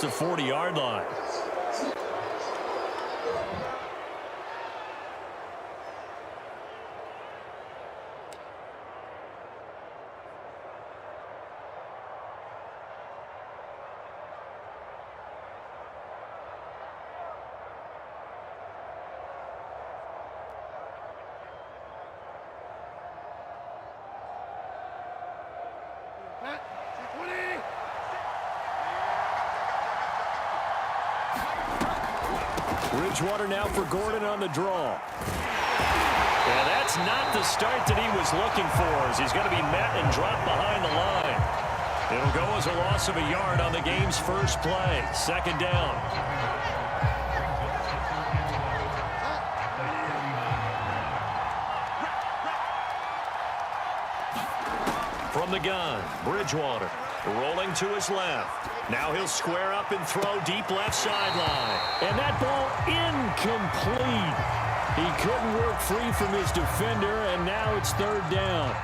the 40-yard line. Bridgewater now for Gordon on the draw. Yeah, that's not the start that he was looking for, as he's going to be met and dropped behind the line. It'll go as a loss of a yard on the game's first play. Second down. From the gun, Bridgewater rolling to his left. Now he'll square up and throw deep left sideline. And that ball incomplete. He couldn't work free from his defender, and now it's third down.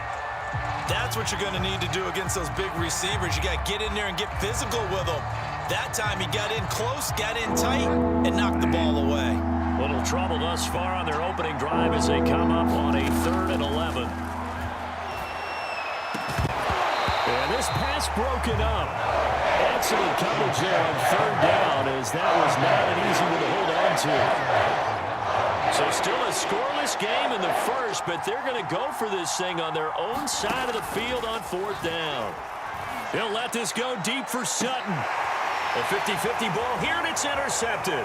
That's what you're going to need to do against those big receivers. You got to get in there and get physical with them. That time he got in close, got in tight, and knocked the ball away. Little trouble thus far on their opening drive as they come up on a 3rd and 11. And this pass broken up. Excellent coverage there on 3rd down, as that was not an easy one to hold on to. So still a scoreless game in the first, but they're going to go for this thing on their own side of the field on 4th down. He'll let this go deep for Sutton. A 50-50 ball here, and it's intercepted.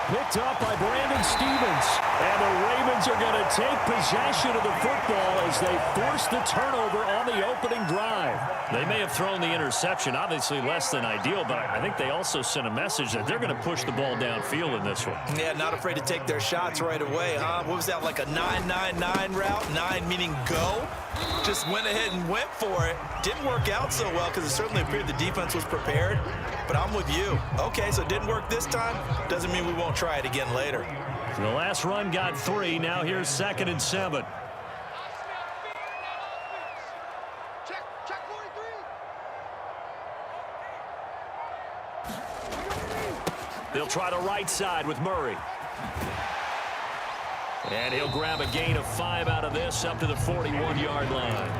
Picked up by Brandon Stevens. And the Ravens are going to take possession of the football as they force the turnover on the opening drive. They may have thrown the interception, obviously less than ideal, but I think they also sent a message that they're going to push the ball downfield in this one. Yeah, not afraid to take their shots right away, huh? What was that, like a 9-9-9 route? 9 meaning go? Just went ahead and went for it. Didn't work out so well because it certainly appeared the defense was prepared. But I'm with you. Okay, so it didn't work this time. Doesn't mean we won't try it again later. The last run got 3. Now here's 2nd and 7. They'll try the right side with Murray. And he'll grab a gain of 5 out of this up to the 41-yard line.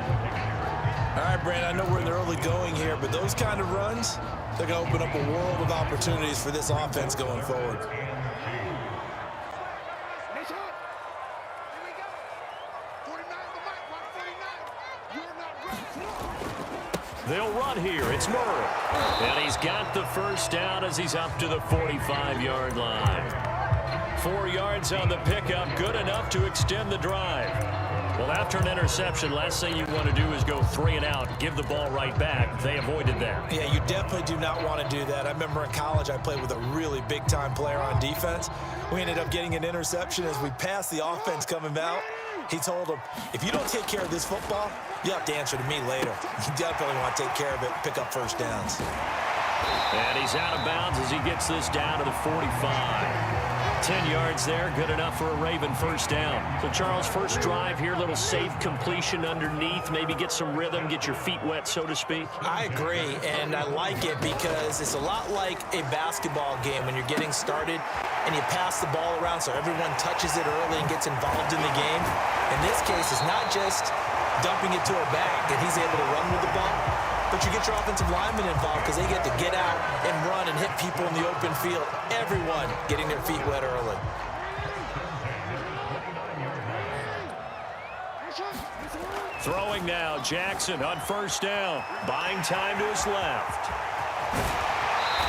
All right, Brandon, I know we're in the early going here, but those kind of runs, they're going to open up a world of opportunities for this offense going forward. They'll run here. It's Murray. And he's got the first down as he's up to the 45-yard line. 4 yards on the pickup, good enough to extend the drive. Well, after an interception, last thing you want to do is go 3 and out, give the ball right back. They avoided that. Yeah, you definitely do not want to do that. I remember in college I played with a really big-time player on defense. We ended up getting an interception as we passed the offense coming out. He told him, if you don't take care of this football, you have to answer to me later. You definitely want to take care of it, pick up first downs. And he's out of bounds as he gets this down to the 45. 10 yards there, good enough for a Raven first down. So, Charles, first drive here, little safe completion underneath, maybe get some rhythm, get your feet wet, so to speak. I agree, and I like it because it's a lot like a basketball game when you're getting started and you pass the ball around so everyone touches it early and gets involved in the game. In this case, it's not just dumping it to a back and he's able to run with the ball, but you get your offensive linemen involved because they get to get out and run and hit people in the open field. Everyone getting their feet wet early. Throwing now, Jackson on first down, buying time to his left.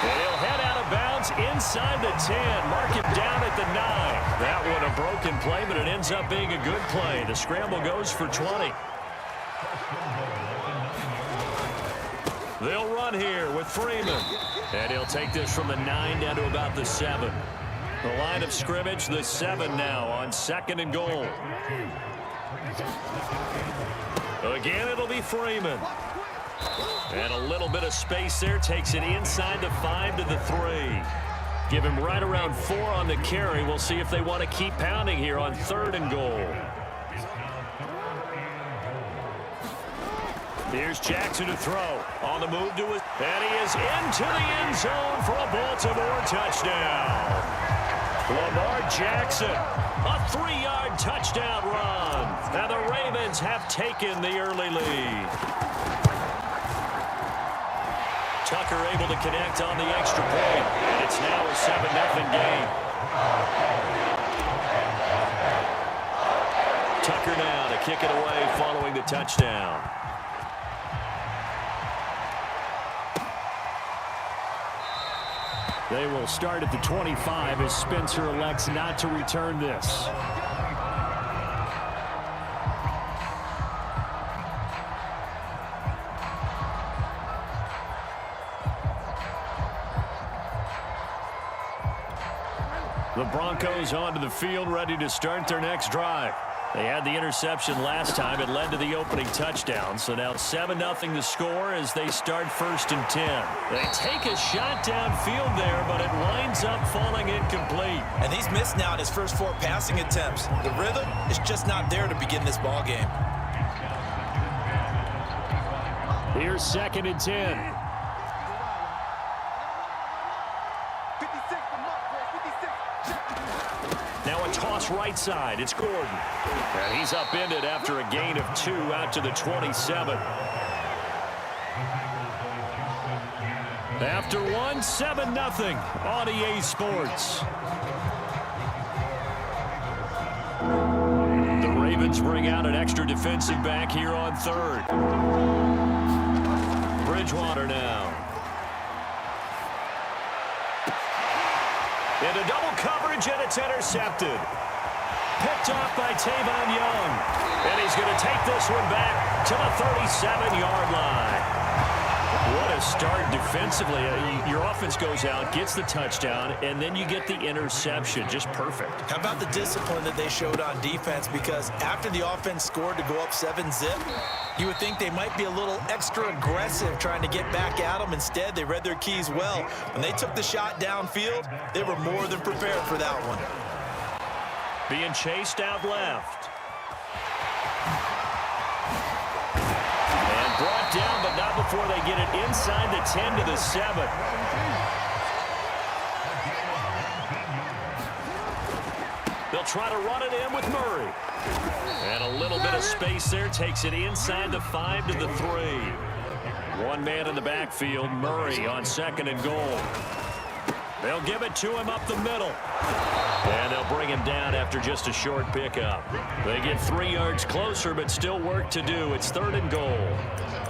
And he'll head out of bounds inside the 10, mark him down at the 9. That one a broken play, but it ends up being a good play. The scramble goes for 20. They'll run here with Freeman. And he'll take this from the 9 down to about the 7. The line of scrimmage, the 7 now on 2nd and goal. Again, it'll be Freeman. And a little bit of space there, takes it inside the 5 to the 3. Give him right around 4 on the carry. We'll see if they want to keep pounding here on 3rd and goal. Here's Jackson to throw. On the move to his... And he is into the end zone for a Baltimore touchdown. Lamar Jackson, a 3-yard touchdown run. And the Ravens have taken the early lead. Tucker able to connect on the extra point. It's now a 7-0 game. Tucker now to kick it away following the touchdown. They will start at the 25 as Spencer elects not to return this. The Broncos onto the field, ready to start their next drive. They had the interception last time. It led to the opening touchdown. So now 7-0 the score as they start 1st and 10. They take a shot downfield there, but it winds up falling incomplete. And he's missed now his first 4 passing attempts. The rhythm is just not there to begin this ball game. Here's 2nd and 10. Now a toss right side. It's Gordon. And he's upended after a gain of 2 out to the 27. After 1, 7-0 on EA Sports. The Ravens bring out an extra defensive back here on 3rd. Bridgewater now. Into double coverage, and it's intercepted. Picked off by Tavon Young. And he's going to take this one back to the 37-yard line. What a start defensively. Your offense goes out, gets the touchdown, and then you get the interception. Just perfect. How about the discipline that they showed on defense? Because after the offense scored to go up 7-zip, you would think they might be a little extra aggressive trying to get back at them. Instead, they read their keys well. When they took the shot downfield, they were more than prepared for that one. Being chased out left. And brought down, but not before they get it inside the 10 to the 7. They'll try to run it in with Murray. And a little bit of space there, takes it inside the 5 to the 3. One man in the backfield, Murray on 2nd and goal. They'll give it to him up the middle. And they'll bring him down after just a short pickup. They get 3 yards closer, but still work to do. It's 3rd and goal.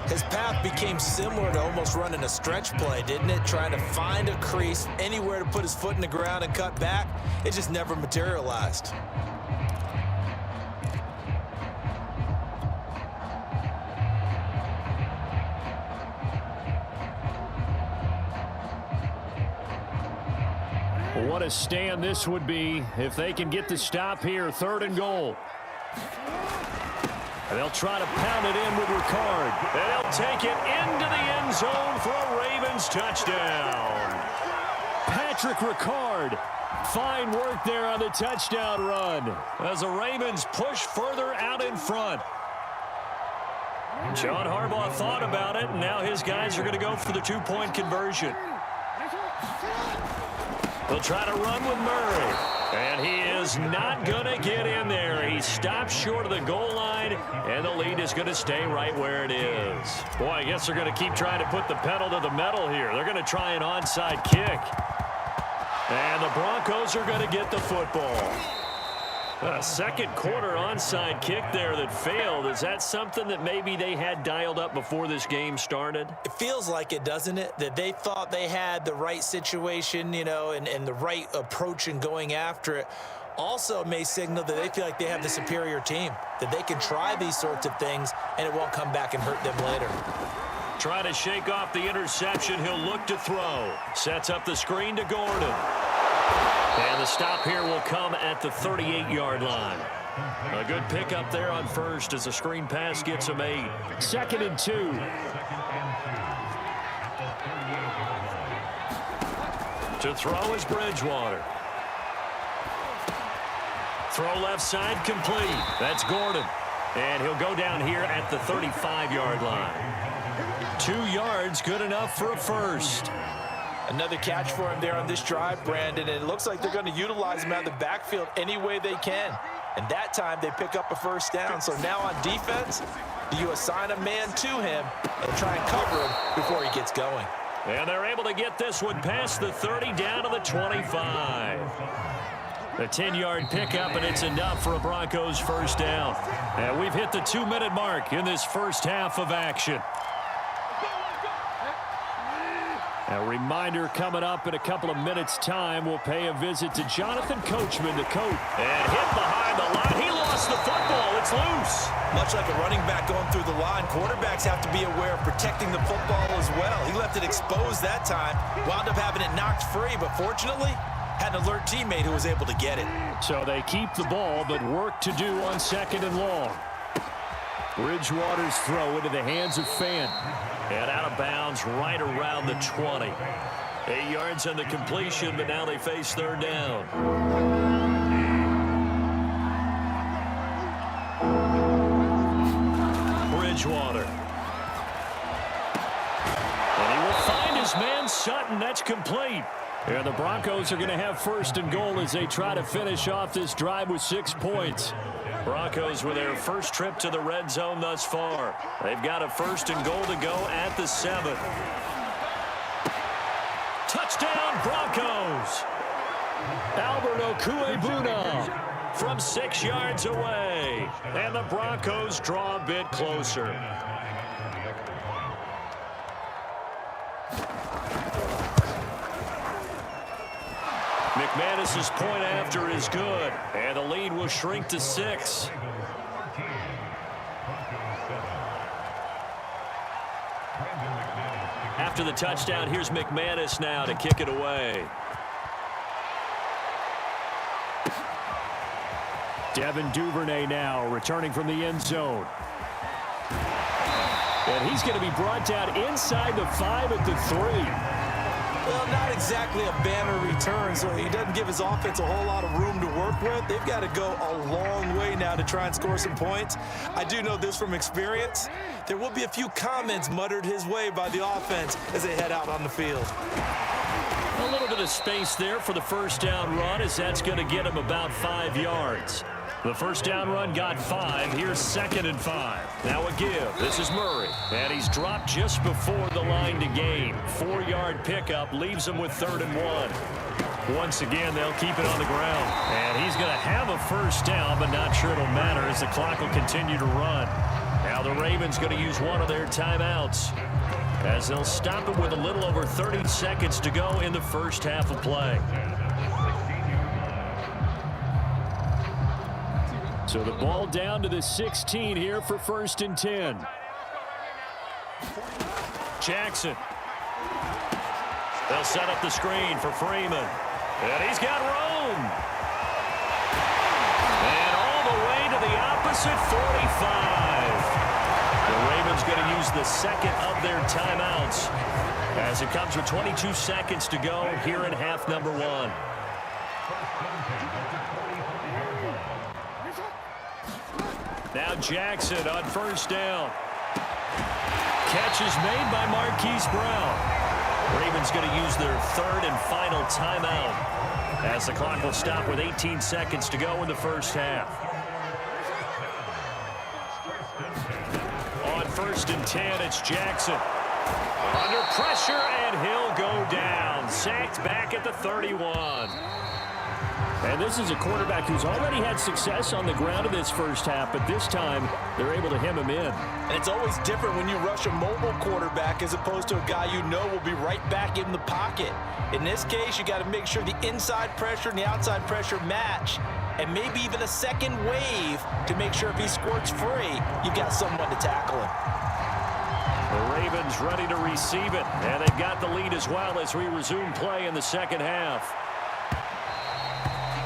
His path became similar to almost running a stretch play, didn't it? Trying to find a crease, anywhere to put his foot in the ground and cut back. It just never materialized. What a stand this would be if they can get the stop here. 3rd and goal. And they'll try to pound it in with Ricard. And they'll take it into the end zone for a Ravens touchdown. Patrick Ricard. Fine work there on the touchdown run as the Ravens push further out in front. John Harbaugh thought about it, and now his guys are going to go for the 2-point conversion. They'll try to run with Murray. And he is not going to get in there. He stops short of the goal line, and the lead is going to stay right where it is. Boy, I guess they're going to keep trying to put the pedal to the metal here. They're going to try an onside kick. And the Broncos are going to get the football. A 2nd quarter onside kick there that failed. Is that something that maybe they had dialed up before this game started? It feels like it, doesn't it? That they thought they had the right situation, you know, and the right approach in going after it. Also, it may signal that they feel like they have the superior team, that they can try these sorts of things and it won't come back and hurt them later. Try to shake off the interception. He'll look to throw. Sets up the screen to Gordon. And the stop here will come at the 38-yard line. A good pickup there on 1st as the screen pass gets him 8. 2nd and 2. To throw is Bridgewater. Throw left side complete. That's Gordon. And he'll go down here at the 35-yard line. 2 yards, good enough for a first. Another catch for him there on this drive, Brandon, and it looks like they're going to utilize him out of the backfield any way they can. And that time, they pick up a first down. So now on defense, do you assign a man to him and try and cover him before he gets going? And they're able to get this one past the 30 down to the 25. A 10-yard pickup, and it's enough for a Broncos first down. And we've hit the 2-minute mark in this first half of action. A reminder coming up in a couple of minutes' time. We'll pay a visit to Jonathan Coachman, the coach. And hit behind the line. He lost the football. It's loose. Much like a running back going through the line, quarterbacks have to be aware of protecting the football as well. He left it exposed that time. Wound up having it knocked free, but fortunately, had an alert teammate who was able to get it. So they keep the ball, but work to do on 2nd and long. Bridgewater's throw into the hands of Fant. And out of bounds right around the 20. 8 yards on the completion, but now they face 3rd down. Bridgewater. And he will find his man Sutton. That's complete. And the Broncos are going to have 1st and goal as they try to finish off this drive with 6 points. Broncos with their first trip to the red zone thus far. They've got a 1st and goal to go at the 7. Touchdown, Broncos! Albert Okuebuna from 6 yards away. And the Broncos draw a bit closer. McManus's point after is good, and the lead will shrink to 6. After the touchdown, here's McManus now to kick it away. Devin Duvernay now returning from the end zone. And he's going to be brought down inside the 5 at the 3. Well, not exactly a banner return, so he doesn't give his offense a whole lot of room to work with. They've got to go a long way now to try and score some points. I do know this from experience. There will be a few comments muttered his way by the offense as they head out on the field. A little bit of space there for the first down run, as that's going to get him about 5 yards. The first down run got 5. Here's 2nd and 5. Now a give. This is Murray. And he's dropped just before the line to gain. 4-yard pickup leaves him with 3rd and 1. Once again, they'll keep it on the ground. And he's going to have a first down, but not sure it'll matter as the clock will continue to run. Now the Ravens going to use one of their timeouts as they'll stop it with a little over 30 seconds to go in the first half of play. So the ball down to the 16 here for 1st and 10. Jackson. They'll set up the screen for Freeman. And he's got room. And all the way to the opposite 45. The Ravens going to use the 2nd of their timeouts as it comes with 22 seconds to go here in half number 1. Now Jackson on first down. Catch is made by Marquise Brown. Ravens going to use their 3rd and final timeout as the clock will stop with 18 seconds to go in the first half. On 1st and 10, it's Jackson. Under pressure, and he'll go down. Sacked back at the 31. And this is a quarterback who's already had success on the ground in this first half, but this time they're able to hem him in. And it's always different when you rush a mobile quarterback as opposed to a guy you know will be right back in the pocket. In this case, you got to make sure the inside pressure and the outside pressure match, and maybe even a second wave to make sure if he squirts free, you've got someone to tackle him. The Ravens ready to receive it, and they've got the lead as well as we resume play in the second half.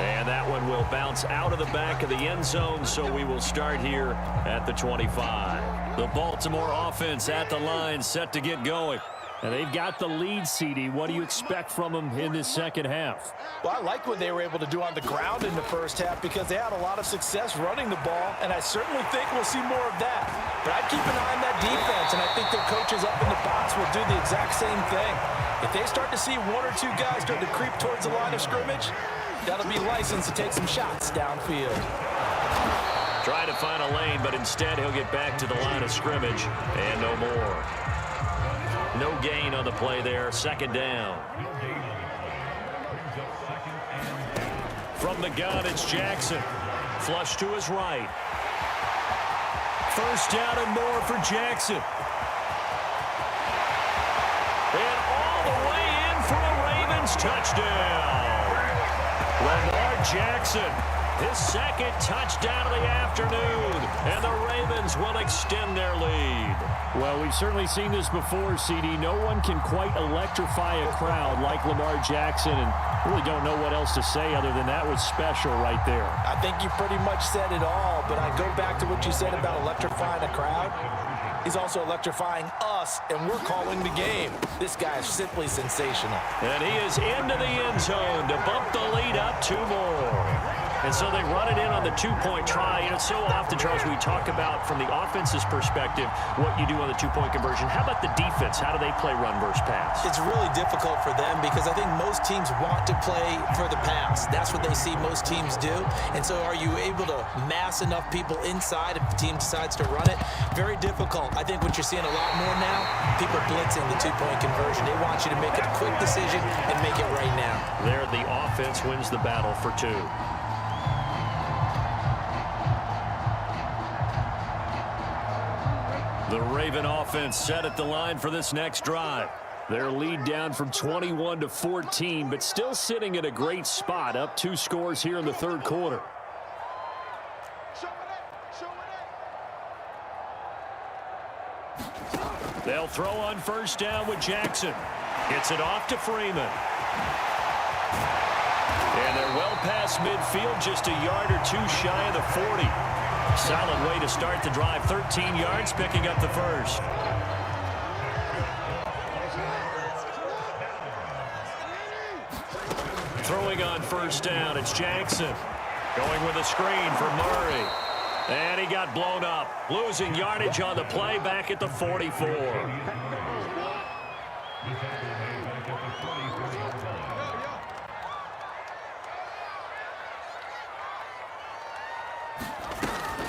And that one will bounce out of the back of the end zone, so we will start here at the 25. The Baltimore offense at the line, set to get going. And they've got the lead, CD. What do you expect from them in this second half? Well, I like what they were able to do on the ground in the first half because they had a lot of success running the ball, and I certainly think we'll see more of that. But I'd keep an eye on that defense, and I think their coaches up in the box will do the exact same thing. If they start to see one or two guys start to creep towards the line of scrimmage, that'll be licensed to take some shots downfield. Trying to find a lane, but instead he'll get back to the line of scrimmage, and no more. No gain on the play there, second down. From the gun, it's Jackson. Flush to his right. First down and more for Jackson. And all the way in for a Ravens touchdown. Lamar Jackson, his second touchdown of the afternoon. And the Ravens will extend their lead. Well, we've certainly seen this before, CD. No one can quite electrify a crowd like Lamar Jackson, and really don't know what else to say other than that was special right there. I think you pretty much said it all, but I go back to what you said about electrifying a crowd. He's also electrifying us, and we're calling the game. This guy is simply sensational. And he is into the end zone to bump the lead up 2 more. And so they run it in on the 2-point try. You know, so often, Charles, we talk about from the offense's perspective what you do on the 2-point conversion. How about the defense? How do they play run versus pass? It's really difficult for them because I think most teams want to play for the pass. That's what they see most teams do. And so are you able to mass enough people inside if the team decides to run it? Very difficult. I think what you're seeing a lot more now, people blitzing the 2-point conversion. They want you to make a quick decision and make it right now. There, the offense wins the battle for 2. The Raven offense set at the line for this next drive. Their lead down from 21 to 14, but still sitting at a great spot, up 2 scores here in the third quarter. They'll throw on first down with Jackson. Gets it off to Freeman. And they're well past midfield, just a yard or 2 shy of the 40. Solid way to start the drive. 13 yards, picking up the first. Throwing on first down, it's Jackson. Going with a screen for Murray. And he got blown up. Losing yardage on the play back at the 44.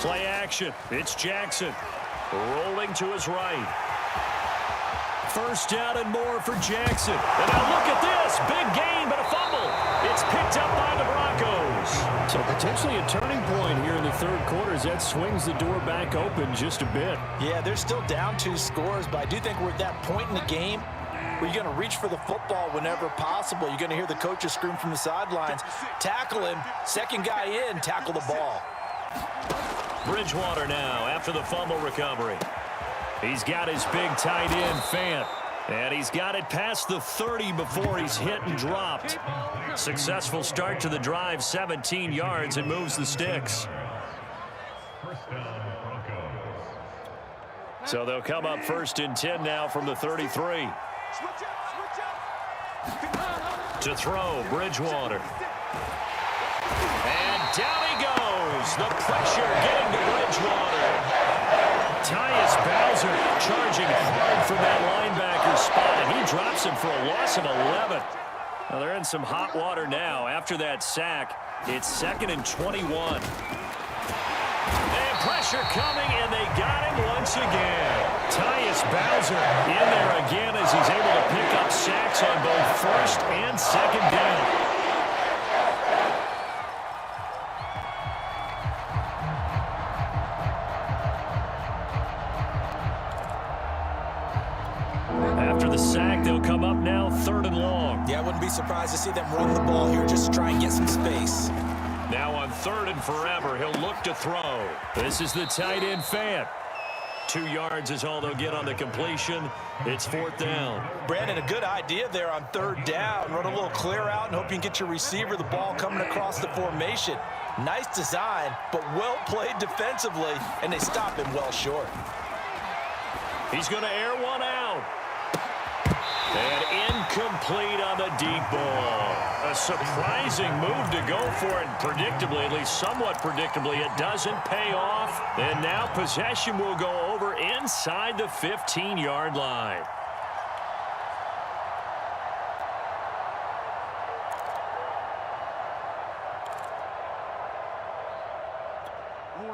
Play action. It's Jackson. Rolling to his right. First down and more for Jackson. And now look at this. Big gain, but a fumble. It's picked up by the Broncos. So potentially a turning point here in the third quarter as that swings the door back open just a bit. Yeah, they're still down 2 scores, but I do think we're at that point in the game where you're going to reach for the football whenever possible. You're going to hear the coaches scream from the sidelines. Tackle him. Second guy in, tackle the ball. Bridgewater now after the fumble recovery. He's got his big tight end, Fant. And he's got it past the 30 before he's hit and dropped. Successful start to the drive, 17 yards, and moves the sticks. So they'll come up first and 10 now from the 33. To throw, Bridgewater. And down he goes. The pressure getting to Bridgewater. Tyus Bowser charging hard from that linebacker spot, and he drops him for a loss of 11. Well, they're in some hot water now. After that sack, it's 2nd and 21. And pressure coming, and they got him once again. Tyus Bowser in there again as he's able to pick up sacks on both first and second down. After the sack, they'll come up now 3rd and long. Yeah, I wouldn't be surprised to see them run the ball here just to try and get some space. Now on 3rd and forever, he'll look to throw. This is the tight end, Fant. 2 yards is all they'll get on the completion. It's 4th down. Brandon, a good idea there on 3rd down. Run a little clear out and hope you can get your receiver the ball coming across the formation. Nice design, but well played defensively, and they stop him well short. He's going to air one out. Incomplete on the deep ball. A surprising move to go for it. Predictably, at least somewhat predictably, it doesn't pay off. And now possession will go over inside the 15-yard line.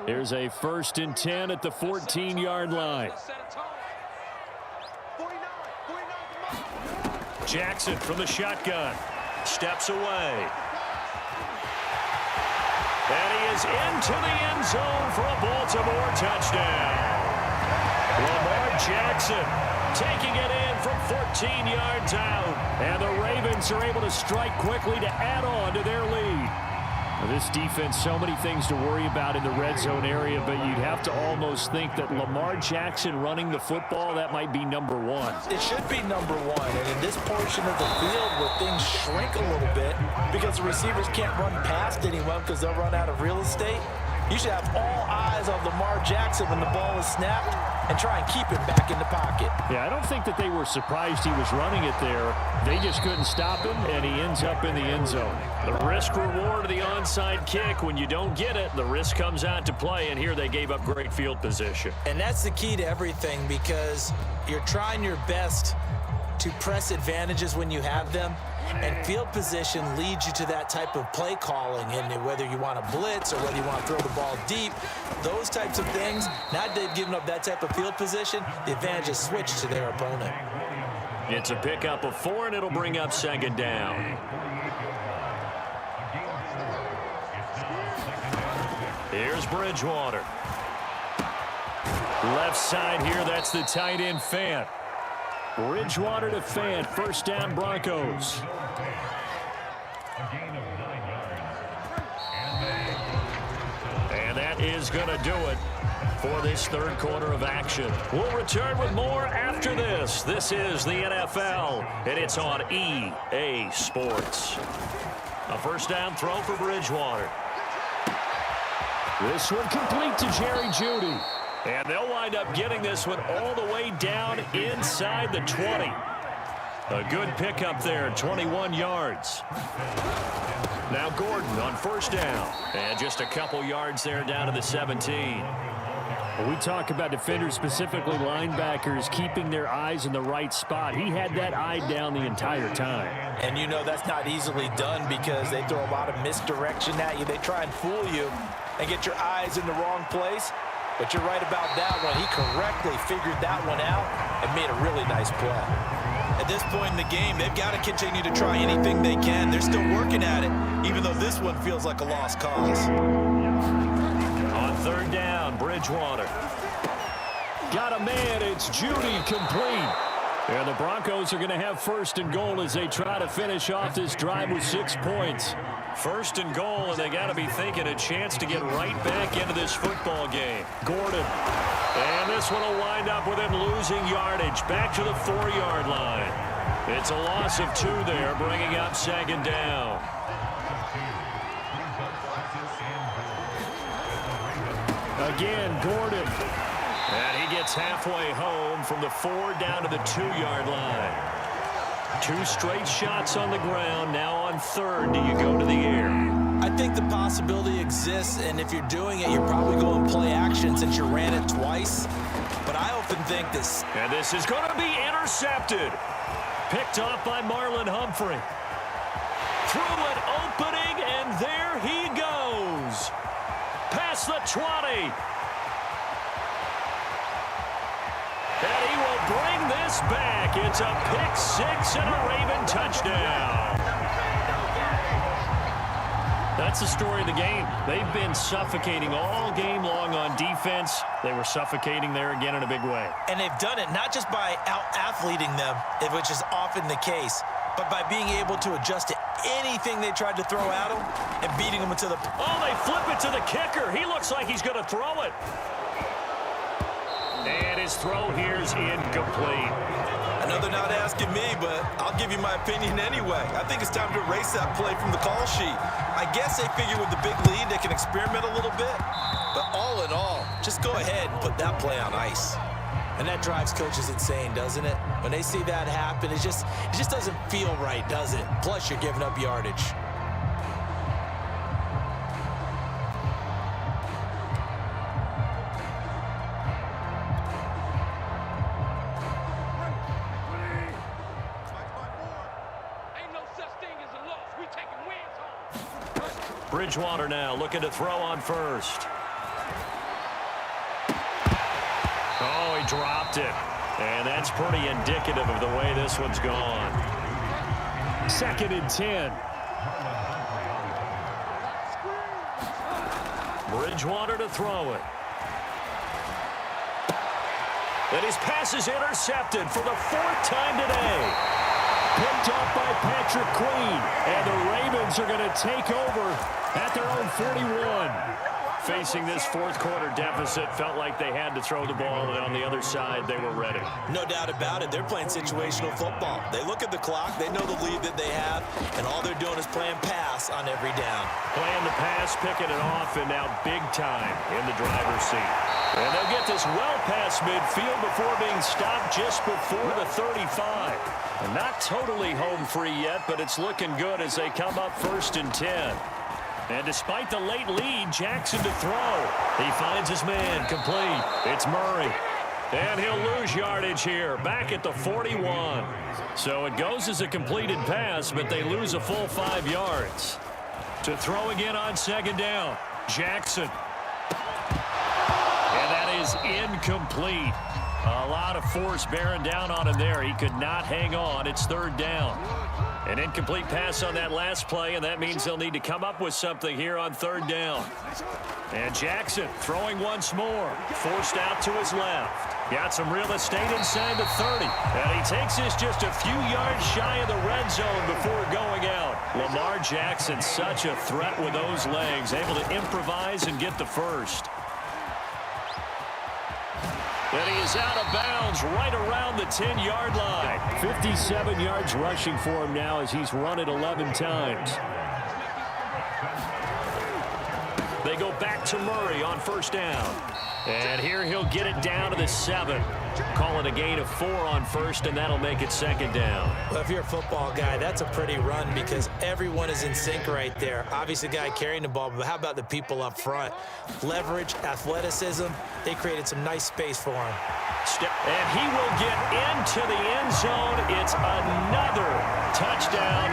Here's a 1st and 10 at the 14-yard line. Jackson from the shotgun. Steps away. And he is into the end zone for a Baltimore touchdown. Lamar Jackson taking it in from 14 yards out. And the Ravens are able to strike quickly to add on to their lead. This defense, so many things to worry about in the red zone area, but you'd have to almost think that Lamar Jackson running the football, that might be number one. It should be number one, and in this portion of the field where things shrink a little bit because the receivers can't run past anyone because they'll run out of real estate, you should have all eyes on Lamar Jackson when the ball is snapped and try and keep it back in the pocket. Yeah, I don't think that they were surprised he was running it there. They just couldn't stop him, and he ends up in the end zone. The risk-reward of the onside kick, when you don't get it, the risk comes out to play, and here they gave up great field position. And that's the key to everything because you're trying your best to press advantages when you have them, and field position leads you to that type of play calling, and whether you want to blitz or whether you want to throw the ball deep, those types of things. Now they've given up that type of field position, the advantage is switched to their opponent. It's a pickup of 4, and it'll bring up 2nd down. Here's Bridgewater. Left side here, that's the tight end Fant. Bridgewater to Fant, 1st down Broncos. And that is going to do it for this 3rd quarter of action. We'll return with more after this. This is the NFL, and it's on EA Sports. A 1st down throw for Bridgewater. This one complete to Jerry Jeudy. And they'll wind up getting this one all the way down inside the 20. A good pickup there, 21 yards. Now Gordon on 1st down. And just a couple yards there down to the 17. When we talk about defenders, specifically linebackers, keeping their eyes in the right spot, he had that eye down the entire time. And you know that's not easily done because they throw a lot of misdirection at you. They try and fool you and get your eyes in the wrong place. But you're right about that one. He correctly figured that one out and made a really nice play. At this point in the game, they've got to continue to try anything they can. They're still working at it, even though this one feels like a lost cause. On 3rd down, Bridgewater. Got a man, it's Jeudy complete. And the Broncos are going to have 1st and goal as they try to finish off this drive with 6 points. 1st and goal, and they got to be thinking a chance to get right back into this football game. Gordon. And this one will wind up with him losing yardage back to the 4-yard line. It's a loss of 2 there, bringing up 2nd down. Again, Gordon. And he gets halfway home from the 4 down to the 2-yard line. 2 straight shots on the ground. Now on 3rd, do you go to the air? I think the possibility exists, and if you're doing it, you're probably going play action since you ran it twice. But I often think this. And this is going to be intercepted. Picked off by Marlon Humphrey. Through an opening, and there he goes. Past the 20. And he will bring this back. It's a pick-6 and a Raven touchdown. That's the story of the game. They've been suffocating all game long on defense. They were suffocating there again in a big way. And they've done it not just by out-athleting them, which is often the case, but by being able to adjust to anything they tried to throw at them and beating them into the... Oh, they flip it to the kicker. He looks like he's going to throw it. And his throw here is incomplete. I know they're not asking me, but I'll give you my opinion anyway. I think it's time to erase that play from the call sheet. I guess they figure with the big lead they can experiment a little bit. But all in all, just go ahead and put that play on ice. And that drives coaches insane, doesn't it? When they see that happen, it just doesn't feel right, does it? Plus, you're giving up yardage. Bridgewater now looking to throw on first. Oh, he dropped it. And that's pretty indicative of the way this one's gone. 2nd and 10. Bridgewater to throw it. And his pass is intercepted for the 4th time today. Picked off by Patrick Queen. And the Ravens are going to take over at their own 41. Facing this 4th quarter deficit, felt like they had to throw the ball, and on the other side, they were ready. No doubt about it. They're playing situational football. They look at the clock, they know the lead that they have, and all they're doing is playing pass on every down. Playing the pass, picking it off, and now big time in the driver's seat. And they'll get this well past midfield before being stopped just before the 35. And not totally home free yet, but it's looking good as they come up 1st and 10. And despite the late lead, Jackson to throw. He finds his man complete. It's Murray. And he'll lose yardage here, back at the 41. So it goes as a completed pass, but they lose a full 5 yards. To throw again on 2nd down, Jackson. And that is incomplete. A lot of force bearing down on him there. He could not hang on. It's 3rd down. An incomplete pass on that last play, and that means they'll need to come up with something here on 3rd down. And Jackson throwing once more. Forced out to his left. Got some real estate inside the 30. And he takes this just a few yards shy of the red zone before going out. Lamar Jackson, such a threat with those legs. Able to improvise and get the first. And he is out of bounds right around the 10-yard line. 57 yards rushing for him now as he's run it 11 times. They go back to Murray on 1st down. And here he'll get it down to the 7. Call it a gain of 4 on 1st, and that'll make it 2nd down. Well, if you're a football guy, that's a pretty run because everyone is in sync right there. Obviously, the guy carrying the ball, but how about the people up front? Leverage, athleticism, they created some nice space for him. And he will get into the end zone. It's another touchdown.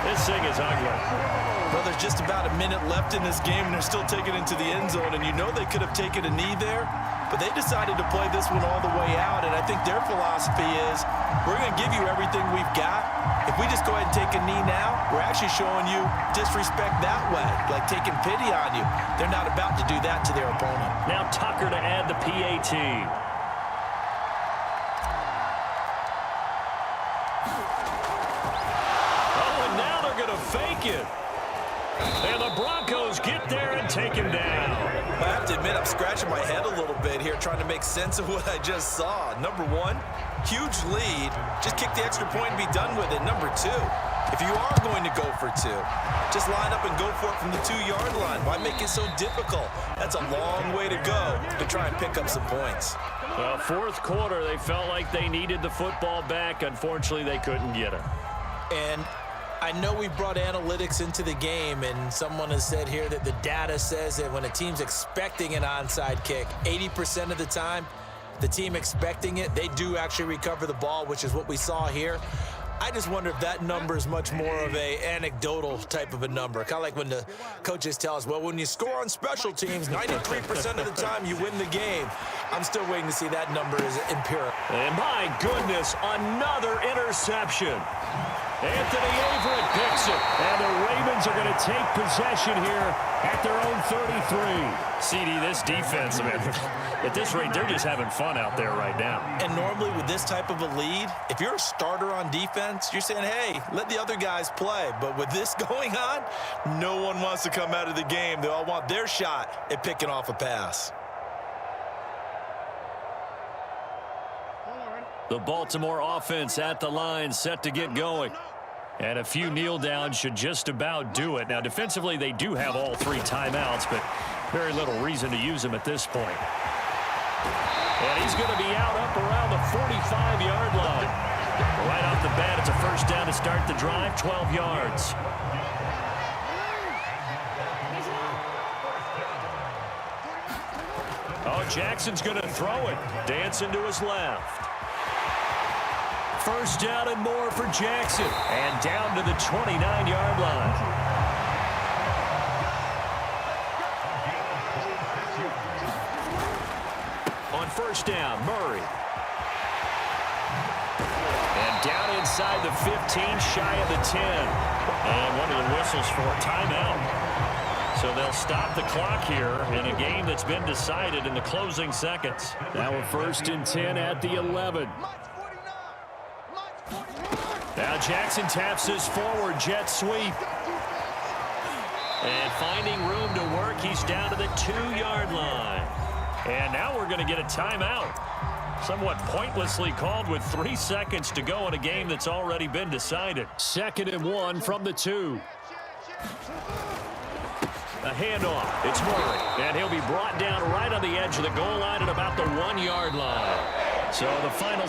This thing is ugly. Well, there's just about a minute left in this game, and they're still taking it into the end zone. And you know they could have taken a knee there, but they decided to play this one all the way out. And I think their philosophy is, we're going to give you everything we've got. If we just go ahead and take a knee now, we're actually showing you disrespect that way, like taking pity on you. They're not about to do that to their opponent. Now Tucker to add the PAT. Oh, and now they're going to fake it. And the Broncos get there and take him down. I have to admit, I'm scratching my head a little bit here trying to make sense of what I just saw. Number 1, huge lead. Just kick the extra point and be done with it. Number 2, if you are going to go for 2, just line up and go for it from the 2-yard line. Why make it so difficult? That's a long way to go to try and pick up some points. Well, 4th quarter, they felt like they needed the football back. Unfortunately, they couldn't get it. And I know we brought analytics into the game, and someone has said here that the data says that when a team's expecting an onside kick, 80% of the time, the team expecting it, they do actually recover the ball, which is what we saw here. I just wonder if that number is much more of a anecdotal type of a number. Kind of like when the coaches tell us, well, when you score on special teams, 93% of the time you win the game. I'm still waiting to see that number is empirical. And my goodness, another interception. Anthony Averett picks it, and the Ravens are going to take possession here at their own 33. CD, this defense, man, at this rate, they're just having fun out there right now. And normally with this type of a lead, if you're a starter on defense, you're saying, hey, let the other guys play. But with this going on, no one wants to come out of the game. They all want their shot at picking off a pass. The Baltimore offense at the line, set to get going. And a few kneel downs should just about do it. Now, defensively, they do have all 3 timeouts, but very little reason to use them at this point. And he's going to be out up around the 45-yard line. Right off the bat, it's a first down to start the drive, 12 yards. Oh, Jackson's going to throw it. Dancing to his left. First down and more for Jackson. And down to the 29-yard line. On first down, Murray. And down inside the 15, shy of the 10. And one of the whistles for a timeout. So they'll stop the clock here in a game that's been decided in the closing seconds. Now we're first and 10 at the 11. Now Jackson taps his forward jet sweep. And finding room to work, he's down to the 2-yard line. And now we're going to get a timeout. Somewhat pointlessly called with 3 seconds to go in a game that's already been decided. 2nd and 1 from the 2. A handoff. It's Murray. And he'll be brought down right on the edge of the goal line at about the 1-yard line. So the final